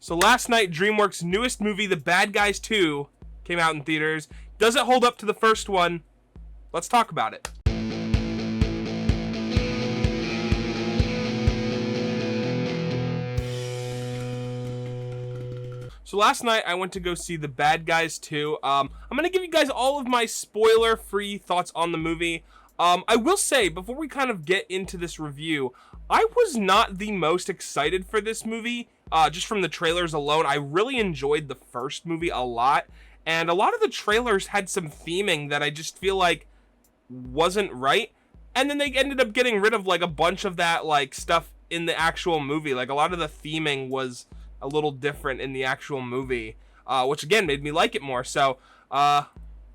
So last night, DreamWorks' newest movie, The Bad Guys 2, came out in theaters. Does it hold up to the first one? Let's talk about it. So last night, I went to go see The Bad Guys 2. I'm going to give you guys all of my spoiler-free thoughts on the movie. I will say, before we kind of get into this review, I was not the most excited for this movie. Just from the trailers alone, I really enjoyed the first movie a lot. And a lot of the trailers had some theming that I just feel like wasn't right. And then they ended up getting rid of like a bunch of that like stuff in the actual movie. Like a lot of the theming was a little different in the actual movie, which again made me like it more. So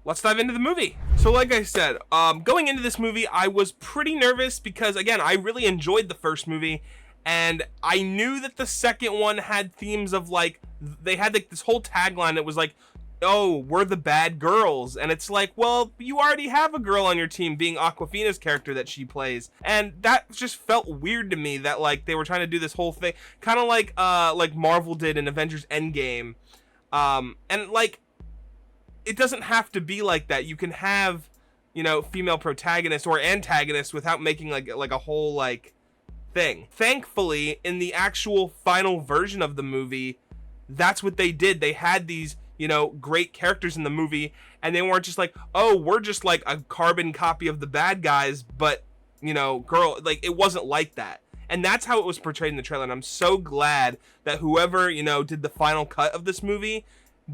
let's dive into the movie. So like I said, going into this movie, I was pretty nervous because again, I really enjoyed the first movie. And I knew that the second one had themes of like, they had like this whole tagline that was like, oh, we're the bad girls. And it's like, well, you already have a girl on your team, being Awkwafina's character that she plays. And that just felt weird to me that like they were trying to do this whole thing, kind of like Marvel did in Avengers Endgame. And like, it doesn't have to be like that. You can have, you know, female protagonists or antagonists without making like a whole like thing. Thankfully, in the actual final version of the movie, that's what they did. They had these, you know, great characters in the movie, and they weren't just like, oh, we're just like a carbon copy of the bad guys, but, you know, girl, like, it wasn't like that. And that's how it was portrayed in the trailer, and I'm so glad that whoever, you know, did the final cut of this movie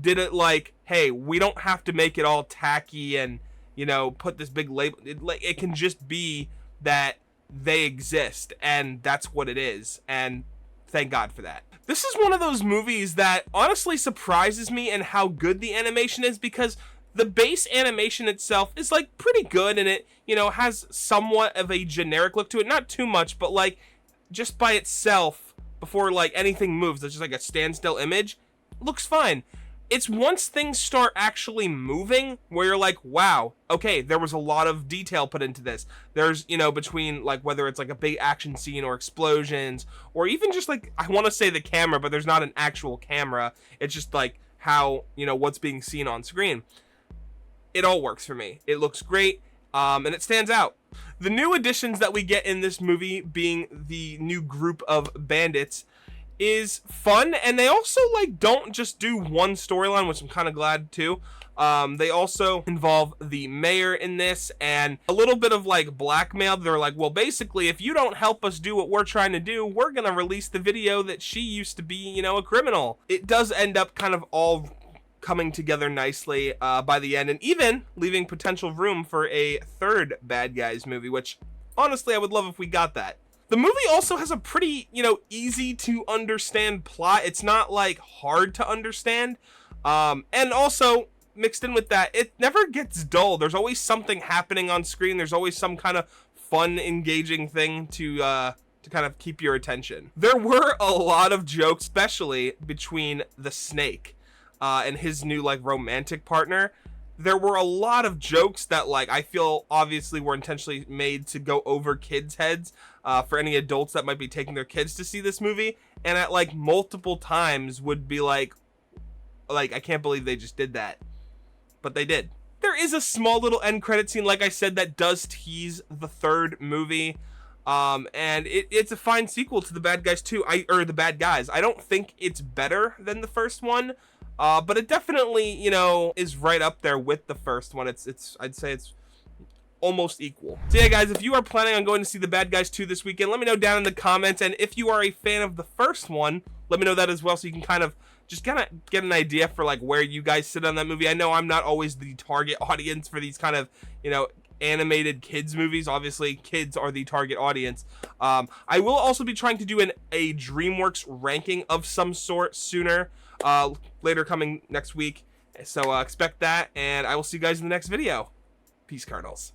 did it like, hey, we don't have to make it all tacky and, you know, put this big label. It can just be that they exist, and that's what it is, and thank God for that. This is one of those movies that honestly surprises me in how good the animation is, because the base animation itself is like pretty good, and it, you know, has somewhat of a generic look to it. Not too much, but like just by itself, before like anything moves, it's just like a standstill image, looks fine. It's once things start actually moving where you're like, wow, okay, there was a lot of detail put into this. There's, you know, between like whether it's like a big action scene or explosions, or even just like, I want to say the camera, but there's not an actual camera. It's just like how, you know, what's being seen on screen. It all works for me. It looks great, and it stands out. The new additions that we get in this movie, being the new group of bandits, is fun, and they also like don't just do one storyline, which I'm kind of glad too. They also involve the mayor in this, and a little bit of like blackmail. They're like, well, basically, if you don't help us do what we're trying to do, we're gonna release the video that she used to be, you know, a criminal. It does end up kind of all coming together nicely by the end, and even leaving potential room for a third Bad Guys movie, which honestly I would love if we got that. The movie also has a pretty, you know, easy to understand plot. It's not like hard to understand. And also mixed in with that, it never gets dull. There's always something happening on screen. There's always some kind of fun, engaging thing to kind of keep your attention. There were a lot of jokes, especially between the snake and his new like romantic partner. There were a lot of jokes that like I feel obviously were intentionally made to go over kids' heads for any adults that might be taking their kids to see this movie, and at like multiple times would be like I can't believe they just did that, but they did. There is a small little end credit scene, like I said, that does tease the third movie, and it's a fine sequel to The Bad Guys 2, or The Bad Guys. I don't think it's better than the first one. But it definitely, you know, is right up there with the first one. I'd say it's almost equal. So yeah, guys, if you are planning on going to see The Bad Guys 2 this weekend, let me know down in the comments. And if you are a fan of the first one, let me know that as well, so you can kind of get an idea for like where you guys sit on that movie. I know I'm not always the target audience for these kind of, you know, animated kids movies. Obviously, kids are the target audience. I will also be trying to do a DreamWorks ranking of some sort sooner. Later coming next week, so expect that, and I will see you guys in the next video. Peace, Cardinals.